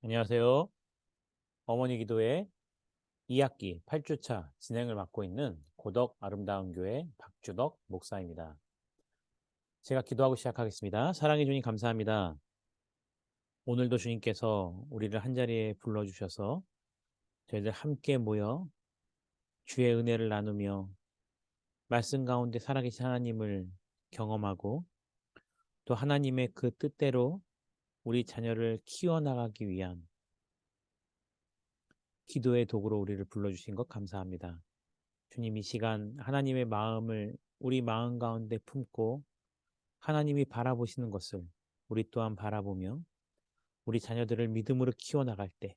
안녕하세요. 어머니 기도회 2학기 8주차 진행을 맡고 있는 고덕 아름다운 교회 박주덕 목사입니다. 제가 기도하고 시작하겠습니다. 사랑해 주님 감사합니다. 오늘도 주님께서 우리를 한자리에 불러주셔서 저희들 함께 모여 주의 은혜를 나누며 말씀 가운데 살아계신 하나님을 경험하고 또 하나님의 그 뜻대로 우리 자녀를 키워나가기 위한 기도의 도구로 우리를 불러주신 것 감사합니다. 주님 이 시간 하나님의 마음을 우리 마음 가운데 품고 하나님이 바라보시는 것을 우리 또한 바라보며 우리 자녀들을 믿음으로 키워나갈 때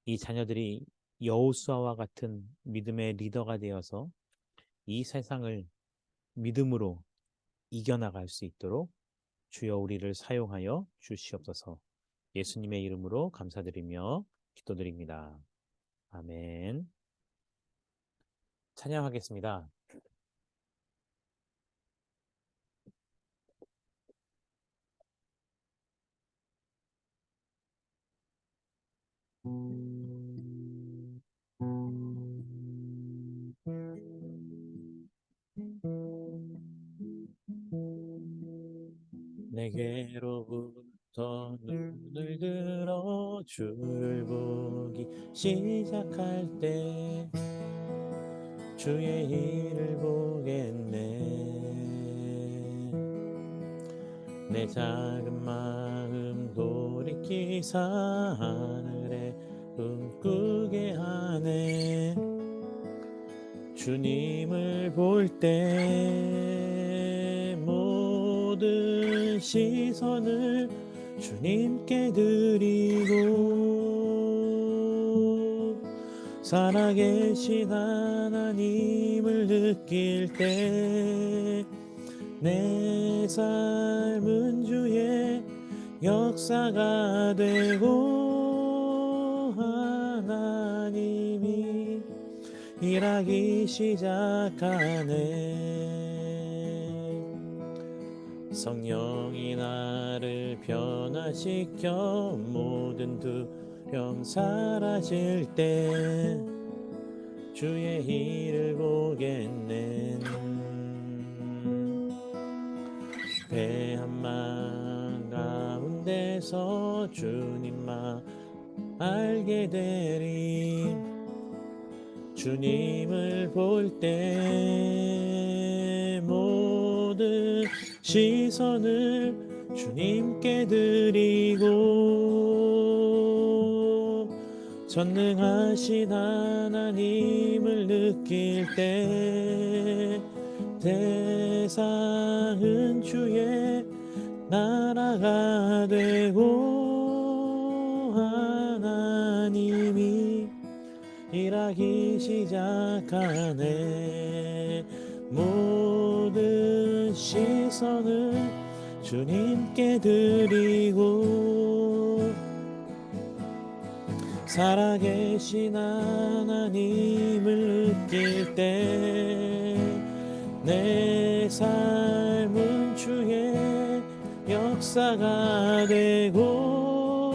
이 자녀들이 여호수아와 같은 믿음의 리더가 되어서 이 세상을 믿음으로 이겨나갈 수 있도록 주여 우리를 사용하여 주시옵소서. 예수님의 이름으로 감사드리며 기도드립니다. 아멘. 찬양하겠습니다. 내게로부터 눈을 들어 주를 보기 시작할 때 주의 일을 보겠네. 내 작은 마음 돌이키사 하늘에 꿈꾸게 하네. 주님을 볼 때 모든 시선을 주님께 드리고 살아계신 하나님을 느낄 때 내 삶은 주의 역사가 되고 하나님이 일하기 시작하네. 성령이 나를 변화시켜 모든 두려움 사라질 때 주의 일을 보겠네. 배 한망 가운데서 주님만 알게 되리. 주님을 볼 때 모든 시선을 주님께 드리고 전능하신 하나님을 느낄 때 세상은 주의 나라가 되고 하나님이 일하기 시작하네. 모든 시선을 주님께 드리고 살아계신 하나님을 느낄 때 내 삶은 주의 역사가 되고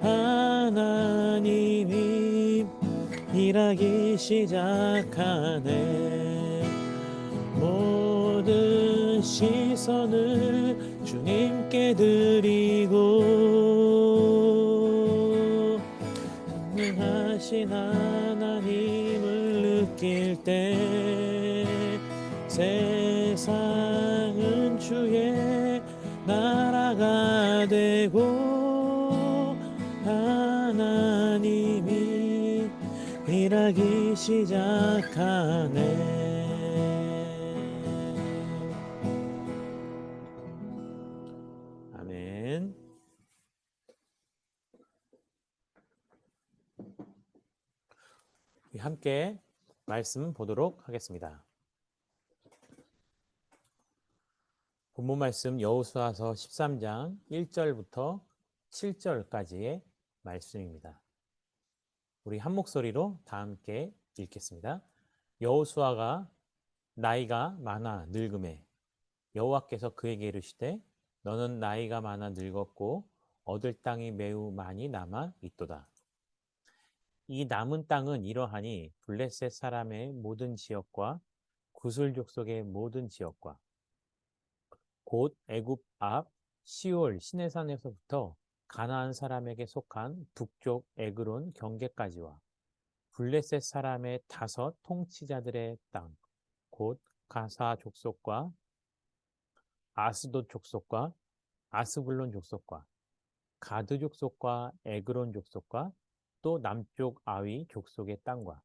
하나님이 일하기 시작하네. 모든 시선을 주님께 드리고 전능하신 하나님을 느낄 때 세상은 주의 나라가 되고 하나님이 일하기 시작하네. 아멘. 함께 말씀 보도록 하겠습니다. 본문 말씀 여호수아서 13장 1절부터 7절까지의 말씀입니다. 우리 한 목소리로 다 함께 읽겠습니다. 여호수아가 나이가 많아 늙음에 여호와께서 그에게 이르시되 너는 나이가 많아 늙었고 얻을 땅이 매우 많이 남아 있도다. 이 남은 땅은 이러하니 블레셋 사람의 모든 지역과 구슬 족속의 모든 지역과 곧 애굽 앞 시올 시내산에서부터 가나안 사람에게 속한 북쪽 에그론 경계까지와 블레셋 사람의 5 통치자들의 땅, 곧 가사 족속과 아스돗 족속과 아스불론 족속과 가드 족속과 에그론 족속과 또 남쪽 아위 족속의 땅과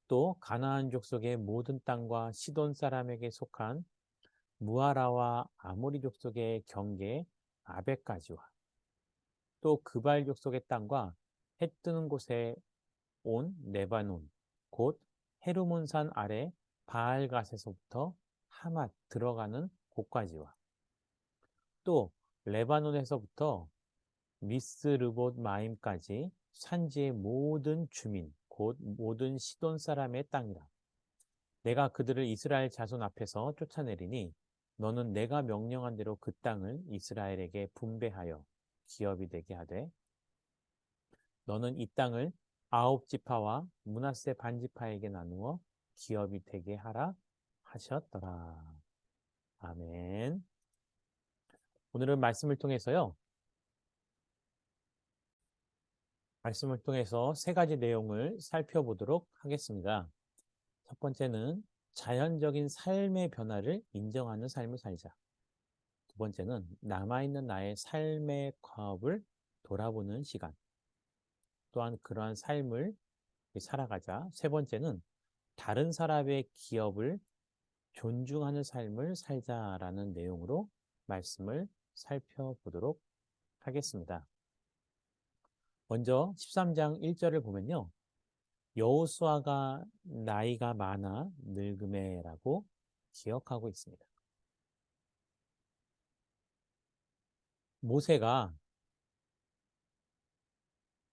또 가나안 족속의 모든 땅과 시돈 사람에게 속한 무아라와 아모리 족속의 경계 아베까지와 또 그발 족속의 땅과 해 뜨는 곳에 온 레바논 곧 헤르몬산 아래 바알갓에서부터 하맛 들어가는 곳까지와 또 레바논에서부터 미스르봇 마임까지 산지의 모든 주민 곧 모든 시돈 사람의 땅이라. 내가 그들을 이스라엘 자손 앞에서 쫓아내리니 너는 내가 명령한 대로 그 땅을 이스라엘에게 분배하여 기업이 되게 하되 너는 이 땅을 9지파와 므낫세 반지파에게 나누어 기업이 되게 하라 하셨더라. 아멘. 오늘은 말씀을 통해서 3가지 내용을 살펴보도록 하겠습니다. 첫 번째는 자연적인 삶의 변화를 인정하는 삶을 살자. 두 번째는 남아있는 나의 삶의 과업을 돌아보는 시간. 또한 그러한 삶을 살아가자. 세 번째는 다른 사람의 기업을 존중하는 삶을 살자라는 내용으로 말씀을 살펴보도록 하겠습니다. 먼저 13장 1절을 보면요. 여호수아가 나이가 많아 늙음에라고 기억하고 있습니다. 모세가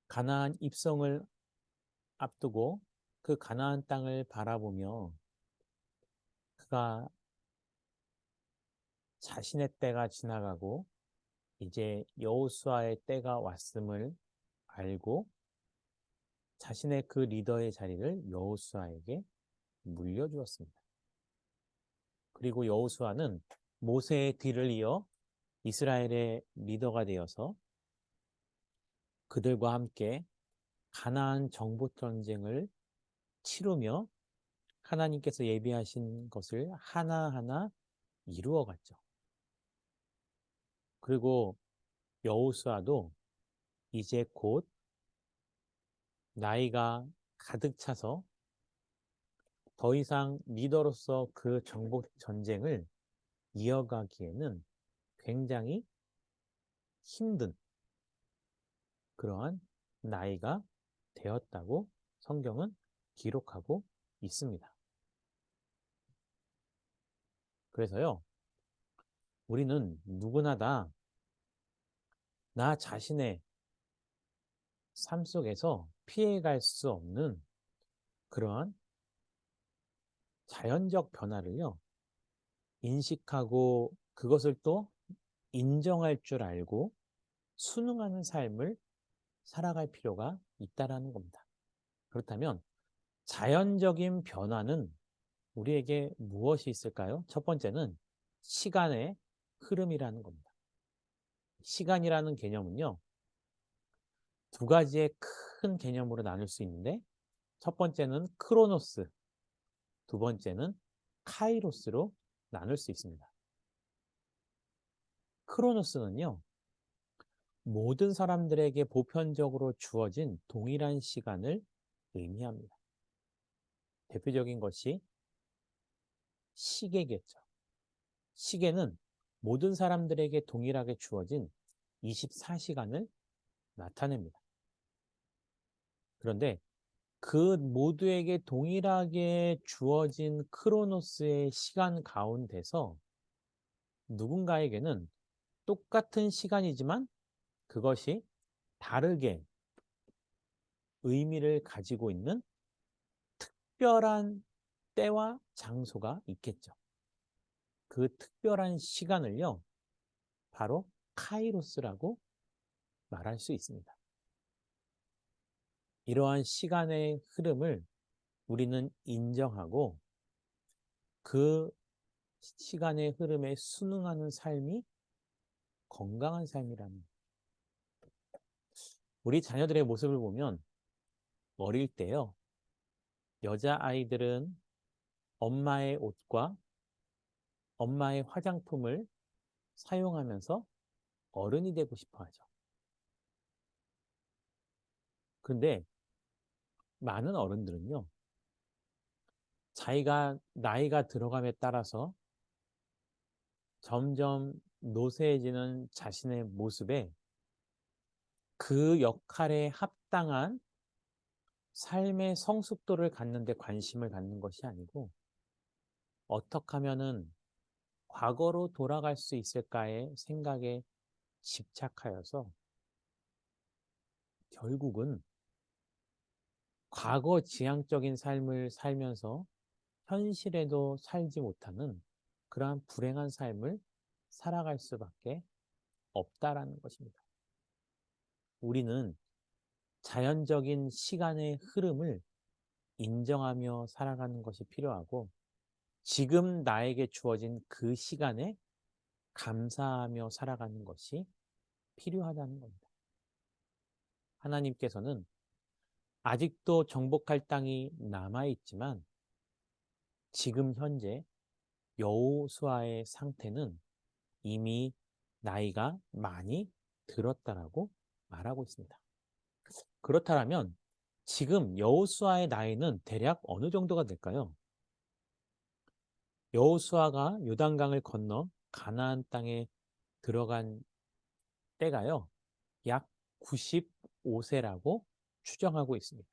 가나안 입성을 앞두고 그 가나안 땅을 바라보며 그가 자신의 때가 지나가고 이제 여호수아의 때가 왔음을 알고 자신의 그 리더의 자리를 여호수아에게 물려주었습니다. 그리고 여호수아는 모세의 뒤를 이어 이스라엘의 리더가 되어서 그들과 함께 가나안 정복 전쟁을 치르며 하나님께서 예비하신 것을 하나하나 이루어갔죠. 그리고 여호수아도 이제 곧 나이가 가득 차서 더 이상 리더로서 그 정복 전쟁을 이어가기에는 굉장히 힘든 그러한 나이가 되었다고 성경은 기록하고 있습니다. 그래서요, 우리는 누구나 다 나 자신의 삶 속에서 피해갈 수 없는 그러한 자연적 변화를요, 인식하고 그것을 또 인정할 줄 알고 순응하는 삶을 살아갈 필요가 있다라는 겁니다. 그렇다면 자연적인 변화는 우리에게 무엇이 있을까요? 첫 번째는 시간의 흐름이라는 겁니다. 시간이라는 개념은요, 2가지의 큰 개념으로 나눌 수 있는데 첫 번째는 크로노스, 두 번째는 카이로스로 나눌 수 있습니다. 크로노스는요, 모든 사람들에게 보편적으로 주어진 동일한 시간을 의미합니다. 대표적인 것이 시계겠죠. 시계는 모든 사람들에게 동일하게 주어진 24시간을 나타냅니다. 그런데 그 모두에게 동일하게 주어진 크로노스의 시간 가운데서 누군가에게는 똑같은 시간이지만 그것이 다르게 의미를 가지고 있는 특별한 때와 장소가 있겠죠. 그 특별한 시간을요, 바로 카이로스라고 말할 수 있습니다. 이러한 시간의 흐름을 우리는 인정하고 그 시간의 흐름에 순응하는 삶이 건강한 삶이라는, 우리 자녀들의 모습을 보면 어릴 때요, 여자아이들은 엄마의 옷과 엄마의 화장품을 사용하면서 어른이 되고 싶어 하죠. 그런데 많은 어른들은요, 자기가 나이가 들어감에 따라서 점점 노쇠해지는 자신의 모습에 그 역할에 합당한 삶의 성숙도를 갖는 데 관심을 갖는 것이 아니고, 어떻게 하면은 과거로 돌아갈 수 있을까의 생각에 집착하여서 결국은 과거 지향적인 삶을 살면서 현실에도 살지 못하는 그러한 불행한 삶을 살아갈 수밖에 없다라는 것입니다. 우리는 자연적인 시간의 흐름을 인정하며 살아가는 것이 필요하고, 지금 나에게 주어진 그 시간에 감사하며 살아가는 것이 필요하다는 겁니다. 하나님께서는 아직도 정복할 땅이 남아있지만 지금 현재 여호수아의 상태는 이미 나이가 많이 들었다라고 말하고 있습니다. 그렇다면 지금 여호수아의 나이는 대략 어느 정도가 될까요? 여호수아가 요단강을 건너 가나안 땅에 들어간 때가요, 약 95세라고 추정하고 있습니다.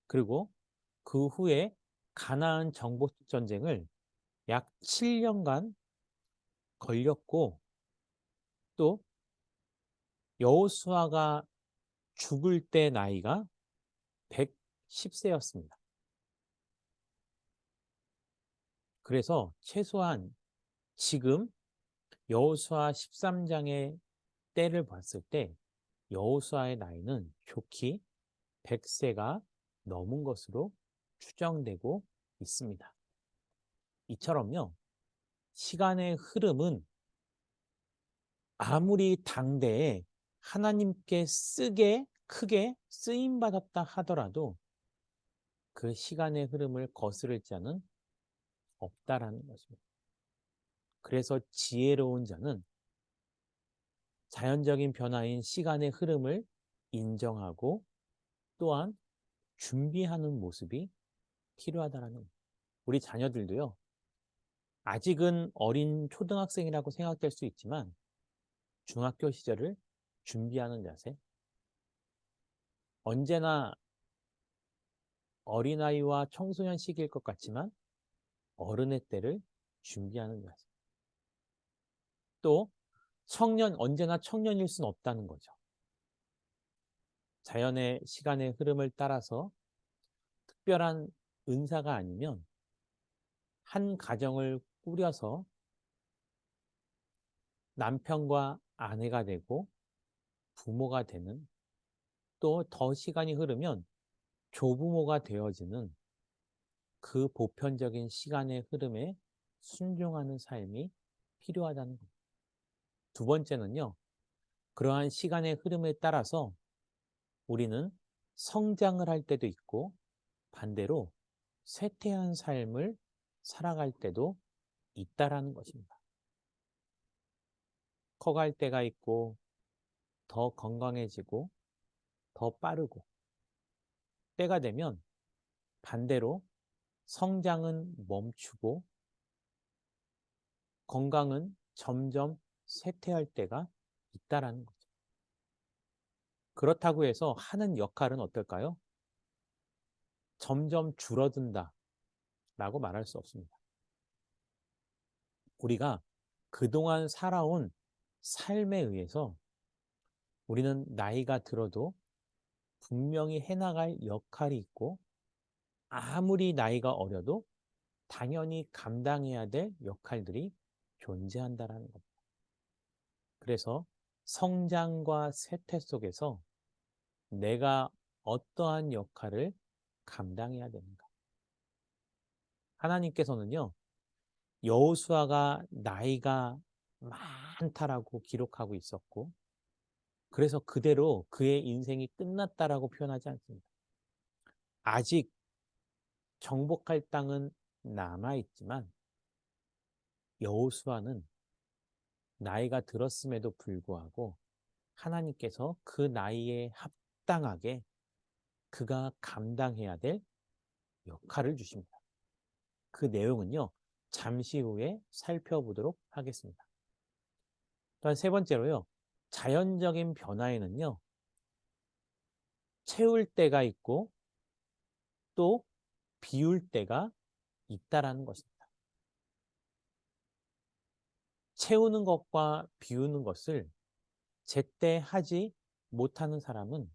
그리고 그 후에 가나안 정복 전쟁을 약 7년간 걸렸고, 또 여호수아가 죽을 때 나이가 110세였습니다. 그래서 최소한 지금 여호수아 13장의 때를 봤을 때 여호수아의 나이는 좋게 100세가 넘은 것으로 추정되고 있습니다. 이처럼요, 시간의 흐름은 아무리 당대에 하나님께 크게 쓰임받았다 하더라도 그 시간의 흐름을 거스를 자는 없다라는 것입니다. 그래서 지혜로운 자는 자연적인 변화인 시간의 흐름을 인정하고 또한 준비하는 모습이 필요하다는 겁니다. 우리 자녀들도요, 아직은 어린 초등학생이라고 생각될 수 있지만 중학교 시절을 준비하는 자세, 언제나 어린아이와 청소년 시기일 것 같지만 어른의 때를 준비하는 자세, 또 언제나 청년일 수는 없다는 거죠. 자연의 시간의 흐름을 따라서 특별한 은사가 아니면 한 가정을 꾸려서 남편과 아내가 되고 부모가 되는, 또 더 시간이 흐르면 조부모가 되어지는 그 보편적인 시간의 흐름에 순종하는 삶이 필요하다는 겁니다. 두 번째는요, 그러한 시간의 흐름에 따라서 우리는 성장을 할 때도 있고 반대로 쇠퇴한 삶을 살아갈 때도 있다라는 것입니다. 커갈 때가 있고 더 건강해지고 더 빠르고, 때가 되면 반대로 성장은 멈추고 건강은 점점 쇠퇴할 때가 있다라는 거죠. 그렇다고 해서 하는 역할은 어떨까요? 점점 줄어든다 라고 말할 수 없습니다. 우리가 그동안 살아온 삶에 의해서 우리는 나이가 들어도 분명히 해나갈 역할이 있고, 아무리 나이가 어려도 당연히 감당해야 될 역할들이 존재한다라는 겁니다. 그래서 성장과 쇠퇴 속에서 내가 어떠한 역할을 감당해야 되는가? 하나님께서는요, 여호수아가 나이가 많다라고 기록하고 있었고, 그래서 그대로 그의 인생이 끝났다라고 표현하지 않습니다. 아직 정복할 땅은 남아있지만 여호수아는 나이가 들었음에도 불구하고 하나님께서 그 나이에 합당하게 그가 감당해야 될 역할을 주십니다. 그 내용은요, 잠시 후에 살펴보도록 하겠습니다. 또한 세 번째로요, 자연적인 변화에는요, 채울 때가 있고 또 비울 때가 있다라는 것입니다. 채우는 것과 비우는 것을 제때 하지 못하는 사람은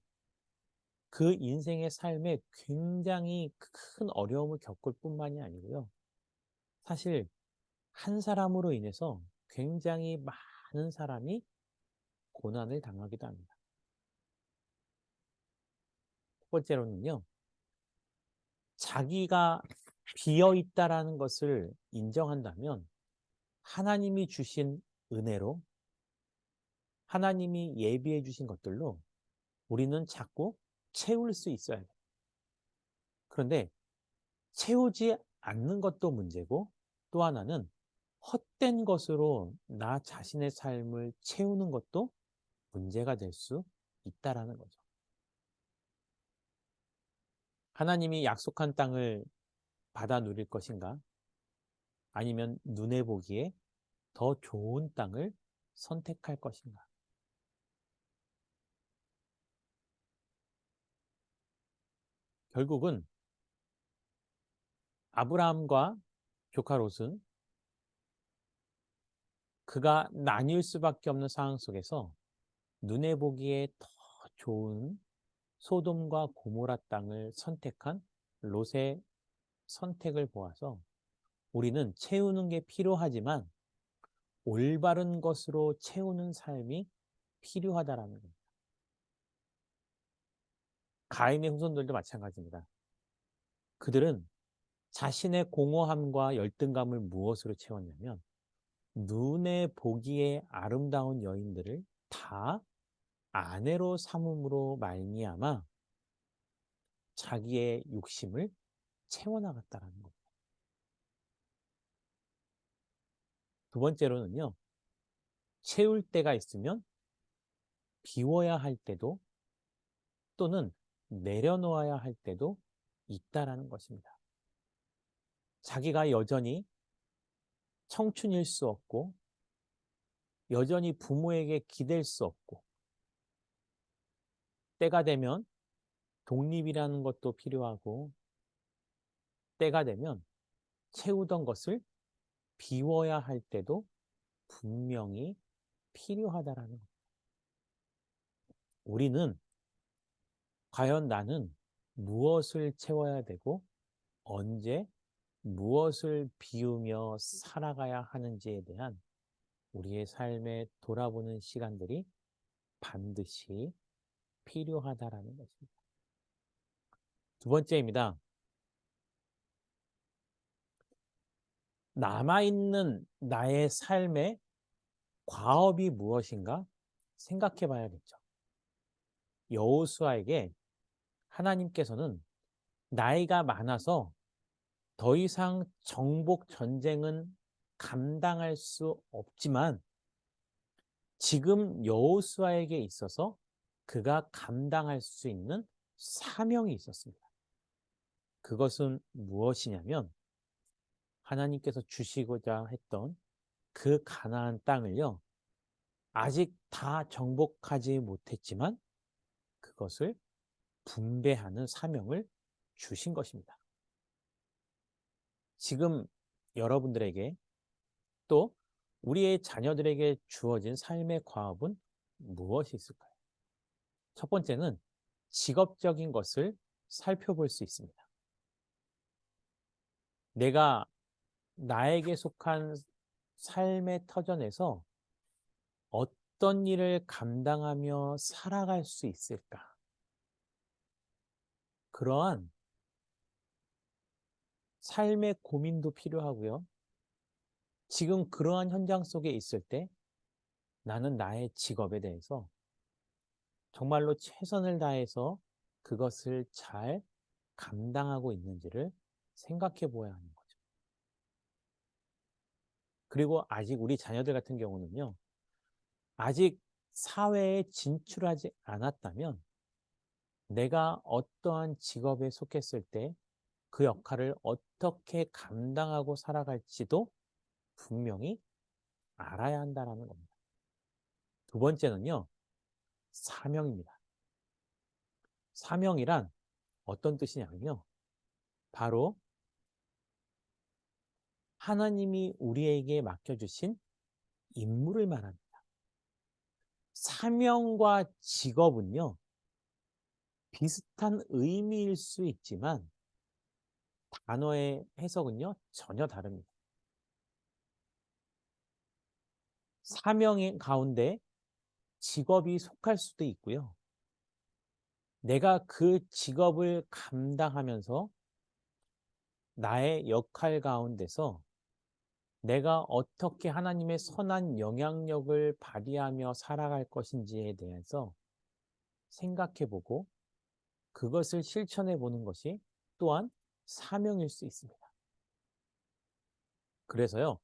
그 인생의 삶에 굉장히 큰 어려움을 겪을 뿐만이 아니고요. 사실 한 사람으로 인해서 굉장히 많은 사람이 고난을 당하기도 합니다. 첫 번째로는요, 자기가 비어 있다라는 것을 인정한다면 하나님이 주신 은혜로 하나님이 예비해 주신 것들로 우리는 자꾸 채울 수 있어야 돼요. 그런데 채우지 않는 것도 문제고 또 하나는 헛된 것으로 나 자신의 삶을 채우는 것도 문제가 될 수 있다라는 거죠. 하나님이 약속한 땅을 받아 누릴 것인가? 아니면 눈에 보기에 더 좋은 땅을 선택할 것인가? 결국은 아브라함과 조카 롯은 그가 나뉠 수밖에 없는 상황 속에서 눈에 보기에 더 좋은 소돔과 고모라 땅을 선택한 롯의 선택을 보아서 우리는 채우는 게 필요하지만 올바른 것으로 채우는 삶이 필요하다라는 겁니다. 가인의 후손들도 마찬가지입니다. 그들은 자신의 공허함과 열등감을 무엇으로 채웠냐면 눈에 보기에 아름다운 여인들을 다 아내로 삼음으로 말미암아 자기의 욕심을 채워나갔다라는 겁니다. 두 번째로는요, 채울 때가 있으면 비워야 할 때도 또는 내려놓아야 할 때도 있다라는 것입니다. 자기가 여전히 청춘일 수 없고 여전히 부모에게 기댈 수 없고 때가 되면 독립이라는 것도 필요하고 때가 되면 채우던 것을 비워야 할 때도 분명히 필요하다라는 것. 우리는 과연 나는 무엇을 채워야 되고 언제 무엇을 비우며 살아가야 하는지에 대한 우리의 삶에 돌아보는 시간들이 반드시 필요하다라는 것입니다. 두 번째입니다. 남아있는 나의 삶의 과업이 무엇인가 생각해 봐야겠죠. 여호수아에게 하나님께서는 나이가 많아서 더 이상 정복 전쟁은 감당할 수 없지만 지금 여호수아에게 있어서 그가 감당할 수 있는 사명이 있었습니다. 그것은 무엇이냐면 하나님께서 주시고자 했던 그 가나안 땅을요. 아직 다 정복하지 못했지만 그것을 분배하는 사명을 주신 것입니다. 지금 여러분들에게 또 우리의 자녀들에게 주어진 삶의 과업은 무엇이 있을까요? 첫 번째는 직업적인 것을 살펴볼 수 있습니다. 내가 나에게 속한 삶의 터전에서 어떤 일을 감당하며 살아갈 수 있을까? 그러한 삶의 고민도 필요하고요. 지금 그러한 현장 속에 있을 때 나는 나의 직업에 대해서 정말로 최선을 다해서 그것을 잘 감당하고 있는지를 생각해 보아야 하는 거죠. 그리고 아직 우리 자녀들 같은 경우는요, 아직 사회에 진출하지 않았다면 내가 어떠한 직업에 속했을 때 그 역할을 어떻게 감당하고 살아갈지도 분명히 알아야 한다는 겁니다. 두 번째는요, 사명입니다. 사명이란 어떤 뜻이냐면요, 바로 하나님이 우리에게 맡겨주신 임무를 말합니다. 사명과 직업은요, 비슷한 의미일 수 있지만 단어의 해석은요, 전혀 다릅니다. 사명의 가운데 직업이 속할 수도 있고요. 내가 그 직업을 감당하면서 나의 역할 가운데서 내가 어떻게 하나님의 선한 영향력을 발휘하며 살아갈 것인지에 대해서 생각해 보고 그것을 실천해 보는 것이 또한 사명일 수 있습니다. 그래서요,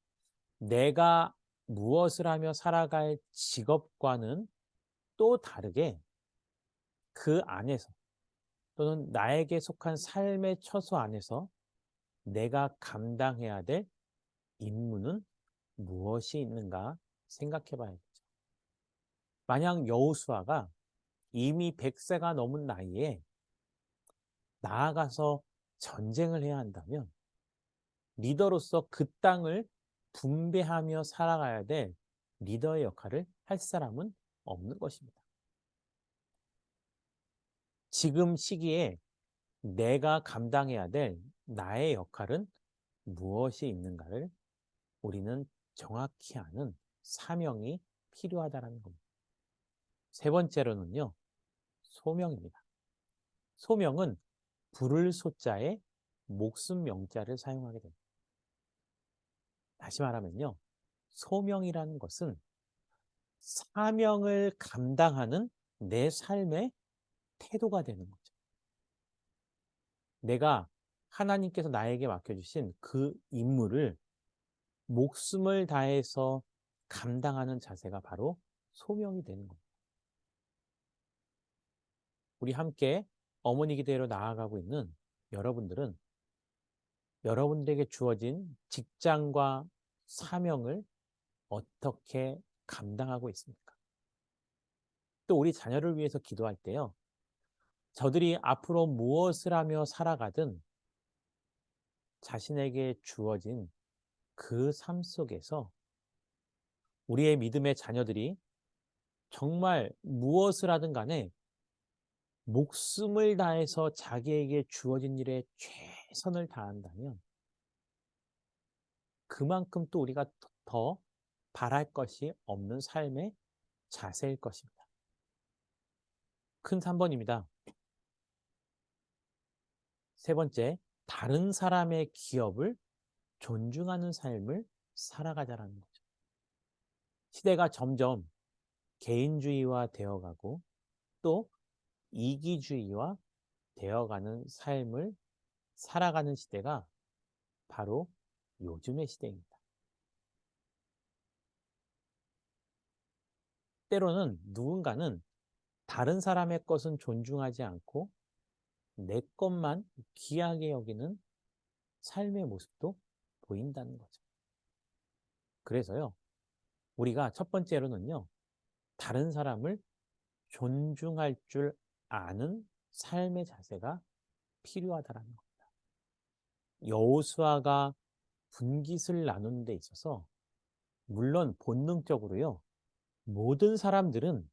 내가 무엇을 하며 살아갈 직업과는 또 다르게 그 안에서 또는 나에게 속한 삶의 처소 안에서 내가 감당해야 될 임무는 무엇이 있는가 생각해 봐야겠죠. 만약 여호수아가 이미 100세가 넘은 나이에 나아가서 전쟁을 해야 한다면 리더로서 그 땅을 분배하며 살아가야 될 리더의 역할을 할 사람은 없는 것입니다. 지금 시기에 내가 감당해야 될 나의 역할은 무엇이 있는가를 우리는 정확히 아는 사명이 필요하다는 겁니다. 세 번째로는요, 소명입니다. 소명은 부를 소자에 목숨 명자를 사용하게 됩니다. 다시 말하면요, 소명이라는 것은 사명을 감당하는 내 삶의 태도가 되는 거죠. 내가 하나님께서 나에게 맡겨주신 그 임무를 목숨을 다해서 감당하는 자세가 바로 소명이 되는 겁니다. 우리 함께 어머니 기대로 나아가고 있는 여러분들은 여러분들에게 주어진 직장과 사명을 어떻게 감당하고 있습니까? 또 우리 자녀를 위해서 기도할 때요, 저들이 앞으로 무엇을 하며 살아가든 자신에게 주어진 그 삶 속에서 우리의 믿음의 자녀들이 정말 무엇을 하든 간에 목숨을 다해서 자기에게 주어진 일에 최선을 다한다면 그만큼 또 우리가 더 바랄 것이 없는 삶의 자세일 것입니다. 큰 3번입니다. 세 번째, 다른 사람의 기업을 존중하는 삶을 살아가자라는 거죠. 시대가 점점 개인주의화 되어가고 또 이기주의화 되어가는 삶을 살아가는 시대가 바로 요즘의 시대입니다. 때로는 누군가는 다른 사람의 것은 존중하지 않고 내 것만 귀하게 여기는 삶의 모습도 보인다는 거죠. 그래서요, 우리가 첫 번째로는요, 다른 사람을 존중할 줄 아는 삶의 자세가 필요하다는 겁니다. 여호수아가 분깃을 나누는 데 있어서 물론 본능적으로요, 모든 사람들은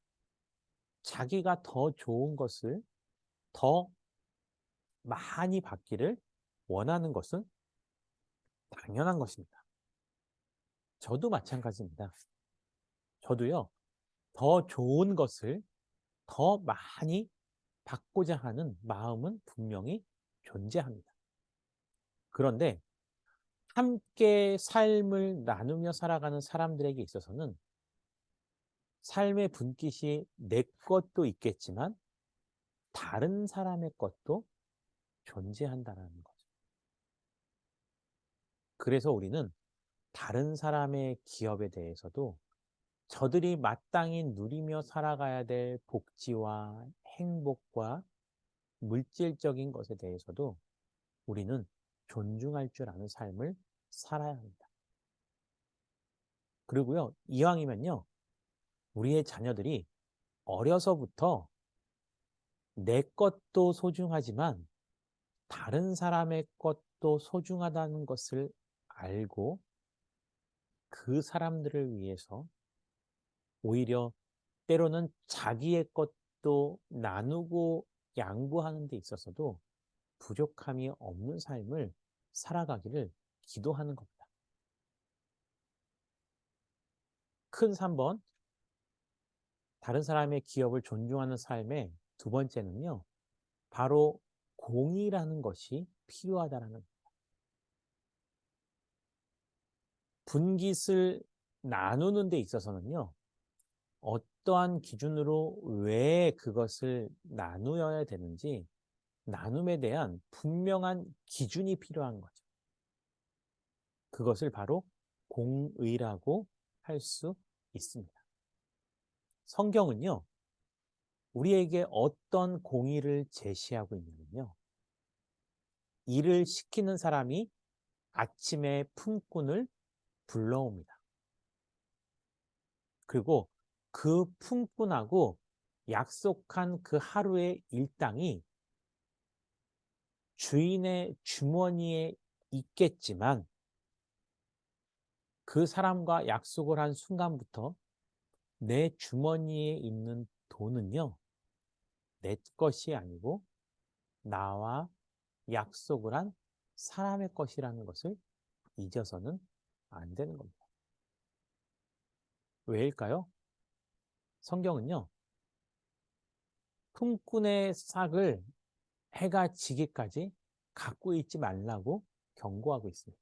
자기가 더 좋은 것을 더 많이 받기를 원하는 것은 당연한 것입니다. 저도 마찬가지입니다. 저도요, 더 좋은 것을 더 많이 받고자 하는 마음은 분명히 존재합니다. 그런데 함께 삶을 나누며 살아가는 사람들에게 있어서는 삶의 분깃이 내 것도 있겠지만 다른 사람의 것도 존재한다는 거죠. 그래서 우리는 다른 사람의 기업에 대해서도 저들이 마땅히 누리며 살아가야 될 복지와 행복과 물질적인 것에 대해서도 우리는 존중할 줄 아는 삶을 살아야 합니다. 그리고요, 이왕이면요, 우리의 자녀들이 어려서부터 내 것도 소중하지만 다른 사람의 것도 소중하다는 것을 알고 그 사람들을 위해서 오히려 때로는 자기의 것도 나누고 양보하는 데 있어서도 부족함이 없는 삶을 살아가기를 기도하는 겁니다. 큰 3번, 다른 사람의 기업을 존중하는 삶의 두 번째는요, 바로 공의라는 것이 필요하다는 분깃을 나누는 데 있어서는요, 어떠한 기준으로 왜 그것을 나누어야 되는지 나눔에 대한 분명한 기준이 필요한 거죠. 그것을 바로 공의라고 할 수 있습니다. 성경은요, 우리에게 어떤 공의를 제시하고 있냐면요. 일을 시키는 사람이 아침에 품꾼을 불러옵니다. 그리고 그 품꾼하고 약속한 그 하루의 일당이 주인의 주머니에 있겠지만 그 사람과 약속을 한 순간부터 내 주머니에 있는 돈은요, 내 것이 아니고 나와 약속을 한 사람의 것이라는 것을 잊어서는 안 되는 겁니다. 왜일까요? 성경은요, 품꾼의 싹을 해가 지기까지 갖고 있지 말라고 경고하고 있습니다.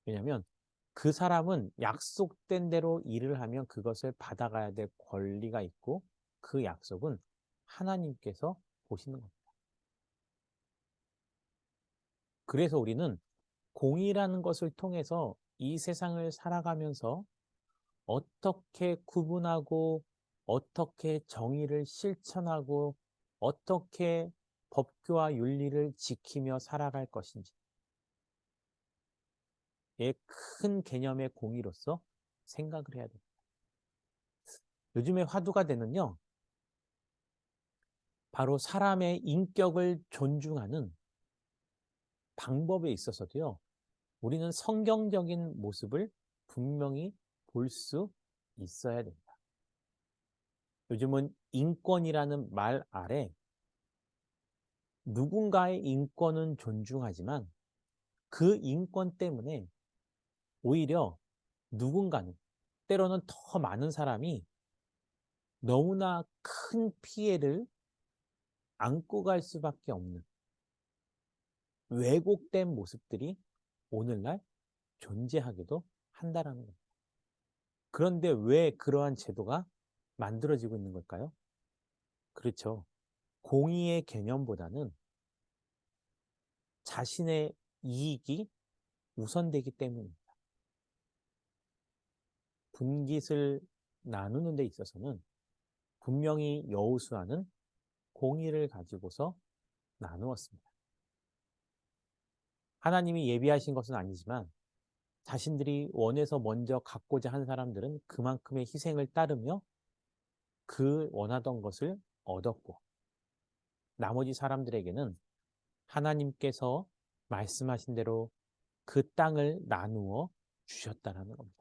왜냐하면 그 사람은 약속된 대로 일을 하면 그것을 받아가야 될 권리가 있고 그 약속은 하나님께서 보시는 겁니다. 그래서 우리는 공의라는 것을 통해서 이 세상을 살아가면서 어떻게 구분하고 어떻게 정의를 실천하고 어떻게 법규와 윤리를 지키며 살아갈 것인지 큰 개념의 공의로서 생각을 해야 됩니다. 요즘에 화두가 되는요, 바로 사람의 인격을 존중하는 방법에 있어서도요, 우리는 성경적인 모습을 분명히 볼 수 있어야 됩니다. 요즘은 인권이라는 말 아래 누군가의 인권은 존중하지만 그 인권 때문에 오히려 누군가는 때로는 더 많은 사람이 너무나 큰 피해를 안고 갈 수밖에 없는 왜곡된 모습들이 오늘날 존재하기도 한다라는 겁니다. 그런데 왜 그러한 제도가 만들어지고 있는 걸까요? 그렇죠. 공의의 개념보다는 자신의 이익이 우선되기 때문입니다. 분깃을 나누는 데 있어서는 분명히 여호수아는 공의를 가지고서 나누었습니다. 하나님이 예비하신 것은 아니지만 자신들이 원해서 먼저 갖고자 한 사람들은 그만큼의 희생을 따르며 그 원하던 것을 얻었고 나머지 사람들에게는 하나님께서 말씀하신 대로 그 땅을 나누어 주셨다라는 겁니다.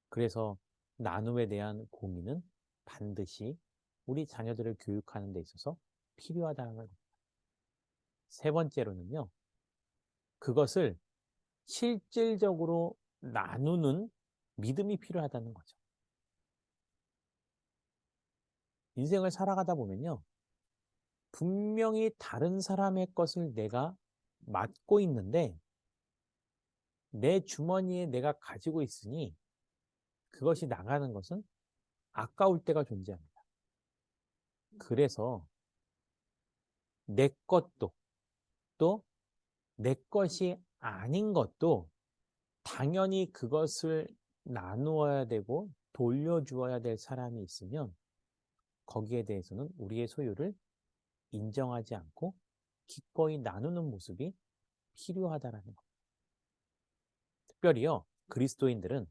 그래서 나눔에 대한 공의는 반드시 우리 자녀들을 교육하는 데 있어서 필요하다는 겁니다. 세 번째로는요, 그것을 실질적으로 나누는 믿음이 필요하다는 거죠. 인생을 살아가다 보면요. 분명히 다른 사람의 것을 내가 맡고 있는데 내 주머니에 내가 가지고 있으니 그것이 나가는 것은 아까울 때가 존재합니다. 그래서 내 것도 또 내 것이 아닌 것도 당연히 그것을 나누어야 되고 돌려주어야 될 사람이 있으면 거기에 대해서는 우리의 소유를 인정하지 않고 기꺼이 나누는 모습이 필요하다라는 것. 특별히요, 그리스도인들은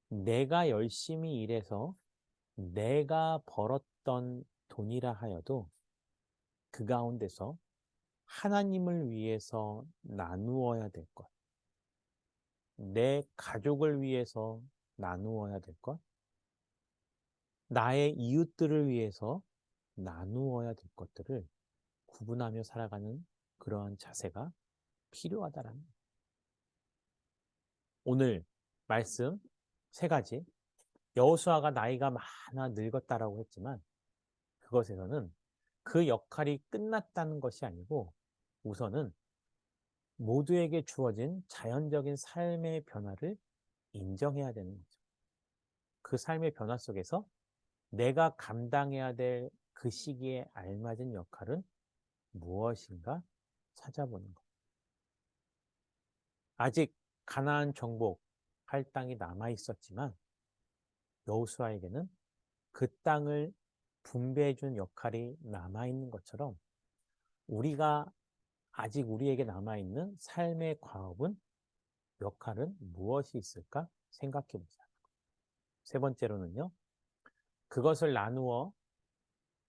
내가 열심히 일해서 내가 벌었던 돈이라 하여도 그 가운데서 하나님을 위해서 나누어야 될 것, 내 가족을 위해서 나누어야 될 것, 나의 이웃들을 위해서 나누어야 될 것들을 구분하며 살아가는 그러한 자세가 필요하다라는 거예요. 오늘 말씀 세 가지, 여호수아가 나이가 많아 늙었다라고 했지만 그것에서는 그 역할이 끝났다는 것이 아니고 우선은 모두에게 주어진 자연적인 삶의 변화를 인정해야 되는 거죠. 그 삶의 변화 속에서 내가 감당해야 될 그 시기에 알맞은 역할은 무엇인가 찾아보는 것. 아직 가나안 정복할 땅이 남아 있었지만 여호수아에게는 그 땅을 분배해 준 역할이 남아 있는 것처럼 우리가 아직 우리에게 남아 있는 삶의 과업은 역할은 무엇이 있을까 생각해 보자. 세 번째로는요. 그것을 나누어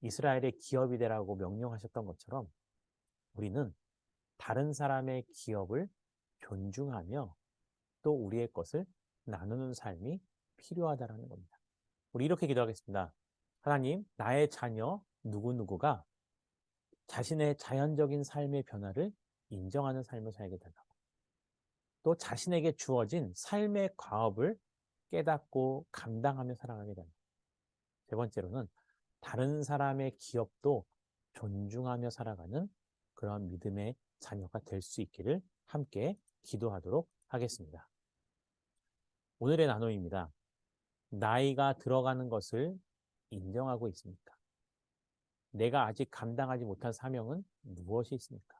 이스라엘의 기업이 되라고 명령하셨던 것처럼 우리는 다른 사람의 기업을 존중하며 또 우리의 것을 나누는 삶이 필요하다는 겁니다. 우리 이렇게 기도하겠습니다. 하나님, 나의 자녀 누구누구가 자신의 자연적인 삶의 변화를 인정하는 삶을 살게 달라고. 또 자신에게 주어진 삶의 과업을 깨닫고 감당하며 살아가게 달라고. 세 번째로는 다른 사람의 기업도 존중하며 살아가는 그런 믿음의 자녀가 될 수 있기를 함께 기도하도록 하겠습니다. 오늘의 나눔입니다. 나이가 들어가는 것을 인정하고 있습니까? 내가 아직 감당하지 못한 사명은 무엇이 있습니까?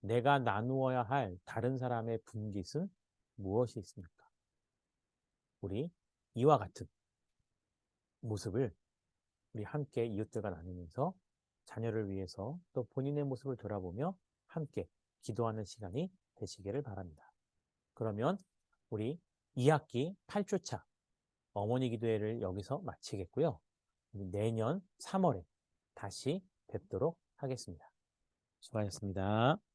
내가 나누어야 할 다른 사람의 분깃은 무엇이 있습니까? 우리 이와 같은 모습을 우리 함께 이웃들과 나누면서 자녀를 위해서 또 본인의 모습을 돌아보며 함께 기도하는 시간이 되시기를 바랍니다. 그러면 우리 2학기 8주차 어머니 기도회를 여기서 마치겠고요. 내년 3월에 다시 뵙도록 하겠습니다. 수고하셨습니다.